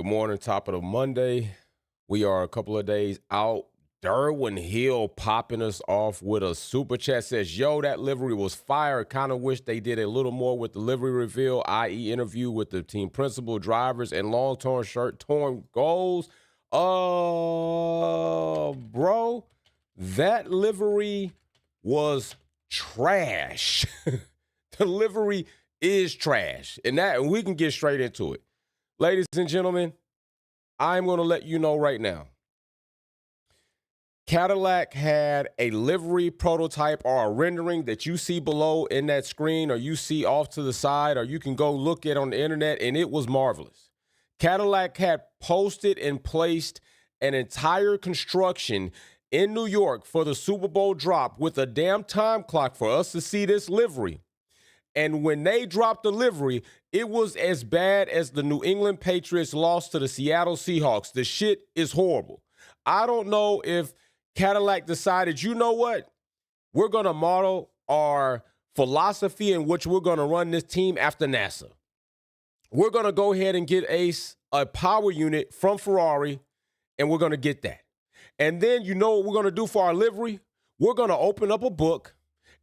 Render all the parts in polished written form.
Good morning, top of the Monday. We are a couple of days out. Derwin Hill popping us off with a super chat. Says, yo, that livery was fire. Kind of wish they did a little more with the livery reveal, i.e. interview with the team principal, drivers, and long-torn shirt-torn goals. Bro, that livery was trash. The livery is trash. And we can get straight into it. Ladies and gentlemen, I'm going to let you know right now. Cadillac had a livery prototype or a rendering that you see below in that screen, or you see off to the side, or you can go look at on the internet, and it was marvelous. Cadillac had posted and placed an entire construction in New York for the Super Bowl drop with a damn time clock for us to see this livery. And when they dropped the livery, it was as bad as the New England Patriots lost to the Seattle Seahawks. The shit is horrible. I don't know if Cadillac decided, you know what? We're going to model our philosophy in which we're going to run this team after NASA. We're going to go ahead and get a power unit from Ferrari, and we're going to get that. And then you know what we're going to do for our livery? We're going to open up a book,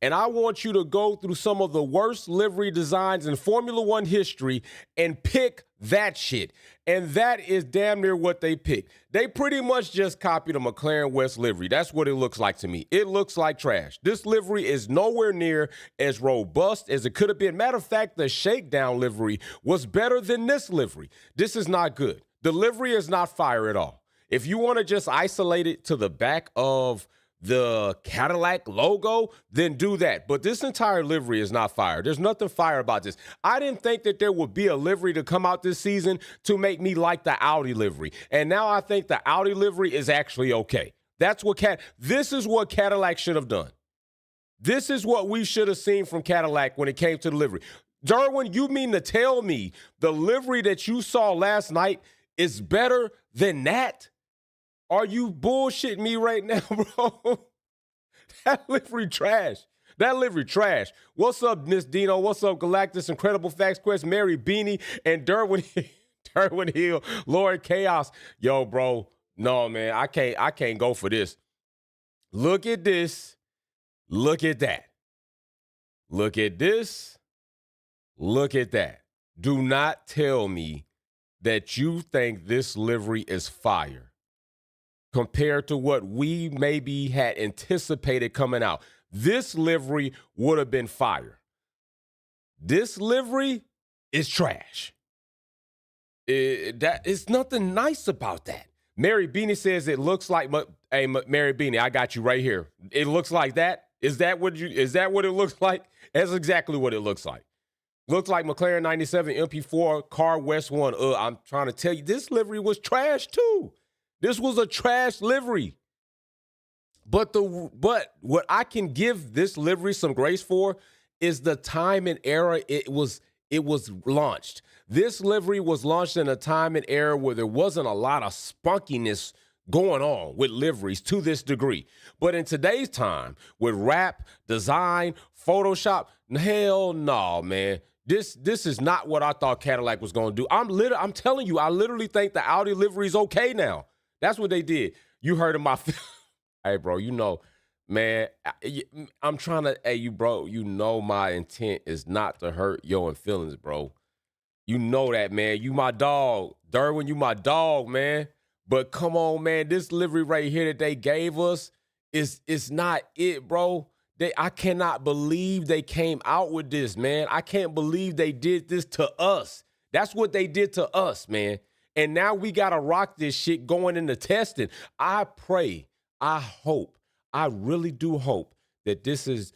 and I want you to go through some of the worst livery designs in Formula One history and pick that shit. And that is damn near what they picked. They pretty much just copied a McLaren West livery. That's what it looks like to me. It looks like trash. This livery is nowhere near as robust as it could have been. Matter of fact, the Shakedown livery was better than this livery. This is not good. The livery is not fire at all. If you want to just isolate it to the back of the Cadillac logo, then do that. But this entire livery is not fire. There's nothing fire about this. I didn't think that there would be a livery to come out this season to make me like the Audi livery. And now I think the Audi livery is actually okay. This is what Cadillac should have done. This is what we should have seen from Cadillac when it came to the livery. Derwin, you mean to tell me the livery that you saw last night is better than that? Are you bullshitting me right now, bro? That livery trash. That livery trash. What's up, Miss Dino? What's up, Galactus, Incredible Facts Quest, Mary Beanie, and Derwin Hill, Lord Chaos. Yo, bro, no, man, I can't go for this. Look at this. Look at that. Look at this. Look at that. Do not tell me that you think this livery is fire compared to what we maybe had anticipated coming out. This livery would have been fire. This livery is trash. It's nothing nice about that. Mary Beanie says it looks like, hey, Mary Beanie, I got you right here. It looks like that. Is that what it looks like? That's exactly what it looks like. Looks like McLaren 97 MP4 Car West 1. I'm trying to tell you, this livery was trash too. This was a trash livery. But what I can give this livery some grace for is the time and era it was launched. This livery was launched in a time and era where there wasn't a lot of spunkiness going on with liveries to this degree. But in today's time, with rap, design, Photoshop, hell no, man. This is not what I thought Cadillac was going to do. I'm telling you, I literally think the Audi livery is okay now. That's what they did. You heard of my, hey, bro, you know, man, I'm trying to, hey, you know my intent is not to hurt your feelings, bro. You know that, man. You my dog. Derwin, you my dog, man. But come on, man, this livery right here that they gave us is not it, bro. I cannot believe they came out with this, man. I can't believe they did this to us. That's what they did to us, man. And now we got to rock this shit going into testing. I pray, I hope, I really do hope that this is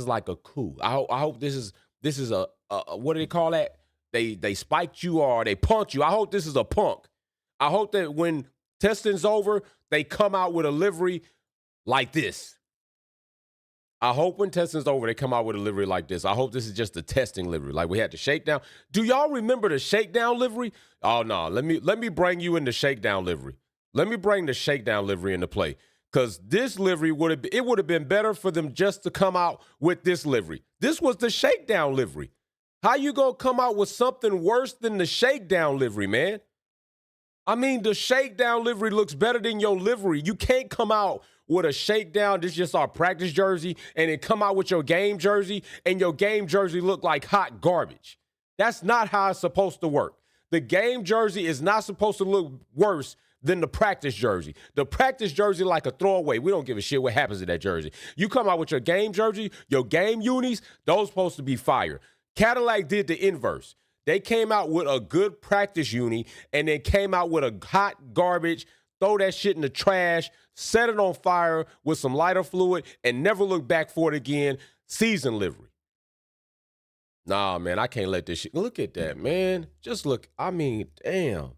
like a coup. I hope this is a what do they call that? They spiked you or they punked you. I hope this is a punk. I hope that when testing's over, they come out with a livery like this. I hope when testing's over, they come out with a livery like this. I hope this is just the testing livery, like we had the Shakedown. Do y'all remember the Shakedown livery? Oh no, let me bring you in the Shakedown livery. Let me bring the Shakedown livery into play, because this livery would have been better for them just to come out with this livery. This was the Shakedown livery. How you gonna come out with something worse than the Shakedown livery, man? I mean, the Shakedown livery looks better than your livery. You can't come out with a Shakedown, this is just our practice jersey, and then come out with your game jersey, and your game jersey look like hot garbage. That's not how it's supposed to work. The game jersey is not supposed to look worse than the practice jersey. The practice jersey like a throwaway. We don't give a shit what happens to that jersey. You come out with your game jersey, your game unis, those supposed to be fire. Cadillac did the inverse. They came out with a good practice uni and then came out with a hot garbage, throw that shit in the trash, set it on fire with some lighter fluid, and never look back for it again. Season livery. Nah, man, I can't let this shit. Look at that, man. Just look. I mean, damn.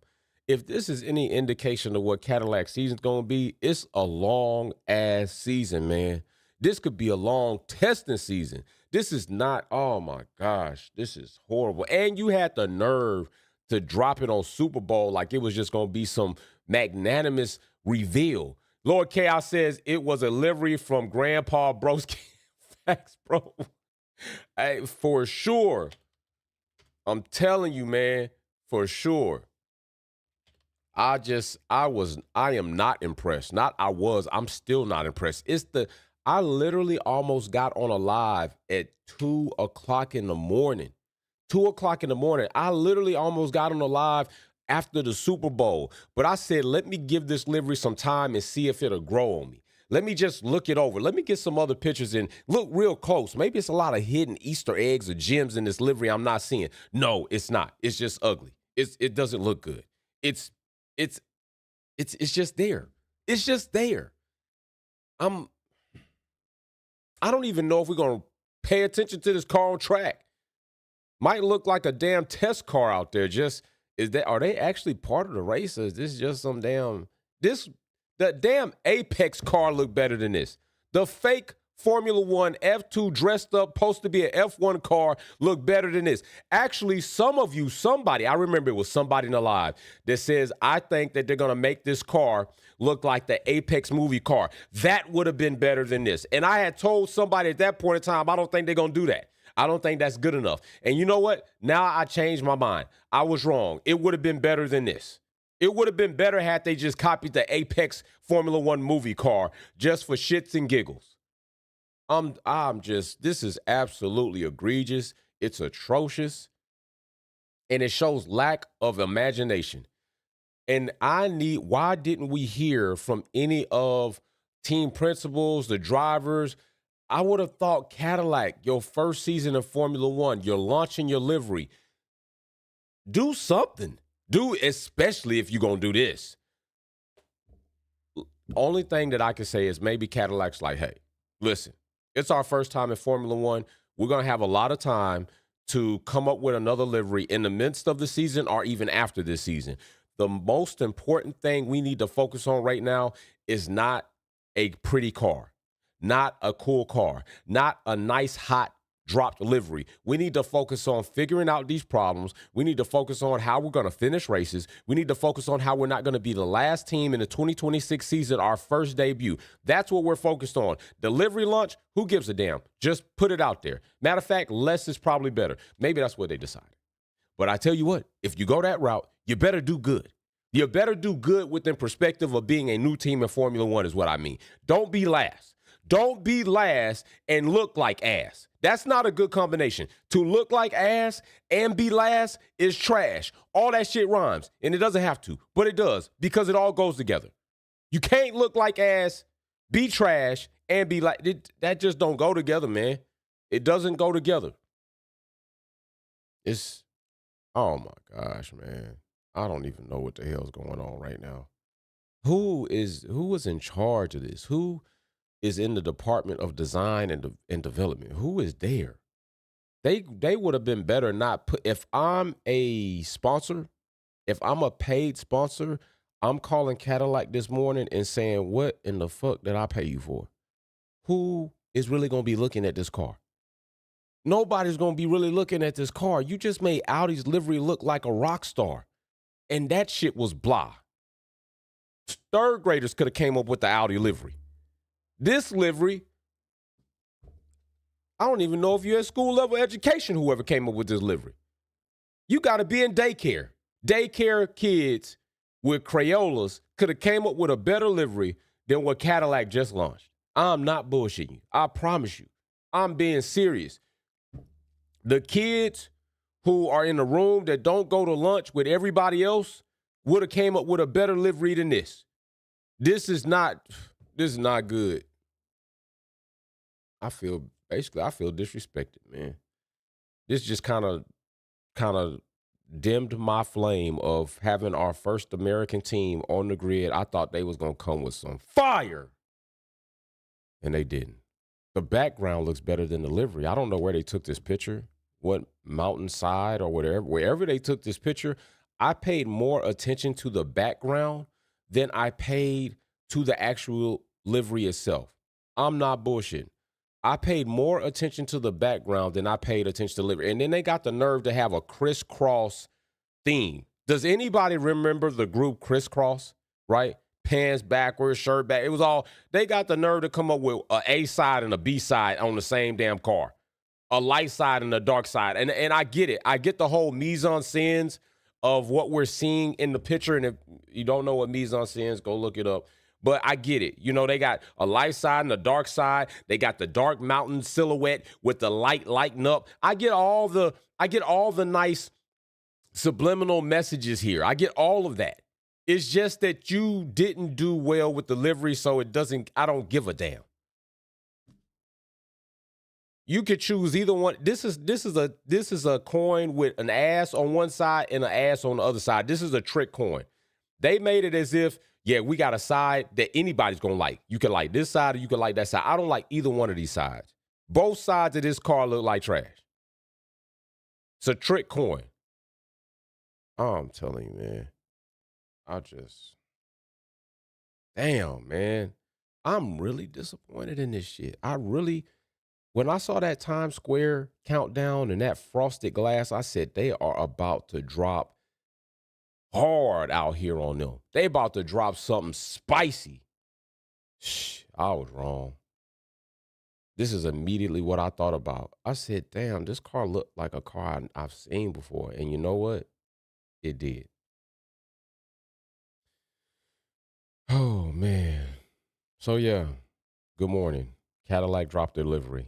If this is any indication of what Cadillac season's going to be, it's a long-ass season, man. This could be a long testing season. This is not, oh, my gosh. This is horrible. And you had the nerve to drop it on Super Bowl like it was just going to be some magnanimous reveal. Lord Chaos says it was a livery from Grandpa Broski. Facts, bro. Hey, for sure. I'm telling you, man, for sure. I am not impressed. I'm still not impressed. I literally almost got on a live at 2 o'clock in the morning. 2 o'clock in the morning. I literally almost got on a live after the Super Bowl. But I said, let me give this livery some time and see if it'll grow on me. Let me just look it over. Let me get some other pictures and look real close. Maybe it's a lot of hidden Easter eggs or gems in this livery I'm not seeing. No, it's not. It's just ugly. It doesn't look good. It's just there. It's just there. I don't even know if we're going to pay attention to this car on track. Might look like a damn test car out there. Are they actually part of the race? Or is this just some the damn Apex car look better than this. The fake Formula One F2 dressed up, supposed to be an F1 car, look better than this. Actually, I remember it was somebody in the live that says, I think that they're going to make this car look like the Apex movie car. That would have been better than this. And I had told somebody at that point in time, I don't think they're going to do that. I don't think that's good enough. And you know what? Now I changed my mind. I was wrong. It would have been better than this. It would have been better had they just copied the Apex Formula One movie car just for shits and giggles. This is absolutely egregious. It's atrocious. And it shows lack of imagination. And why didn't we hear from any of team principals, the drivers? I would have thought Cadillac, your first season of Formula One, you're launching your livery. Do something. Especially if you're going to do this. Only thing that I can say is maybe Cadillac's like, hey, listen, it's our first time in Formula One. We're going to have a lot of time to come up with another livery in the midst of the season or even after this season. The most important thing we need to focus on right now is not a pretty car, not a cool car, not a nice, hot, dropped livery. We need to focus on figuring out these problems. We need to focus on how we're going to finish races. We need to focus on how we're not going to be the last team in the 2026 season, our first debut. That's what we're focused on. The livery launch, who gives a damn? Just put it out there. Matter of fact, less is probably better. Maybe that's what they decided. But I tell you what, if you go that route, you better do good. You better do good within perspective of being a new team in Formula One is what I mean. Don't be last. Don't be last and look like ass. That's not a good combination. To look like ass and be last is trash. All that shit rhymes, and it doesn't have to, but it does because it all goes together. You can't look like ass, be trash, and be like that. Just don't go together, man. It doesn't go together. Oh my gosh, man. I don't even know what the hell's going on right now. Who is in charge of this? Who is in the Department of Design and Development? Who is there? They would have been better not put. If I'm a sponsor, if I'm a paid sponsor, I'm calling Cadillac this morning and saying, what in the fuck did I pay you for? Who is really going to be looking at this car? Nobody's going to be really looking at this car. You just made Audi's livery look like a rock star. And that shit was blah. Third graders could have came up with the Audi livery. This livery, I don't even know if you had school level education, whoever came up with this livery. You got to be in daycare. Daycare kids with Crayolas could have came up with a better livery than what Cadillac just launched. I'm not bullshitting you. I promise you. I'm being serious. The kids who are in the room that don't go to lunch with everybody else would have came up with a better livery than this. This is not good. I feel disrespected, man. This just kind of dimmed my flame of having our first American team on the grid. I thought they was going to come with some fire, and they didn't. The background looks better than the livery. I don't know where they took this picture, what mountainside or whatever. Wherever they took this picture, I paid more attention to the background than I paid to the actual livery itself. I'm not bullshitting. I paid more attention to the background than I paid attention to the livery. And then they got the nerve to have a crisscross theme. Does anybody remember the group Crisscross, right? Pants backwards, shirt back. It was all, they got the nerve to come up with an A side and a B side on the same damn car. A light side and a dark side. And I get it. I get the whole mise-en-scènes of what we're seeing in the picture. And if you don't know what mise-en-scènes, go look it up. But I get it. You know, they got a light side and a dark side. They got the dark mountain silhouette with the light lighting up. I get all the nice subliminal messages here. I get all of that. It's just that you didn't do well with the livery, so I don't give a damn. You could choose either one. This is a coin with an ass on one side and an ass on the other side. This is a trick coin. They made it as if, yeah, we got a side that anybody's going to like. You can like this side or you can like that side. I don't like either one of these sides. Both sides of this car look like trash. It's a trick coin. Oh, I'm telling you, man. Damn, man. I'm really disappointed in this shit. When I saw that Times Square countdown and that frosted glass, I said they are about to drop hard out here on them. They about to drop something spicy. I was wrong. This is immediately what I thought about. I said, damn, this car looked like a car I've seen before. And you know what? It did. Oh, man. So, yeah, good morning. Cadillac dropped their livery.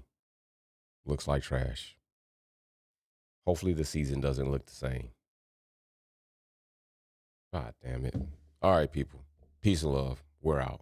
Looks like trash. Hopefully the season doesn't look the same. God damn it. All right, people. Peace and love. We're out.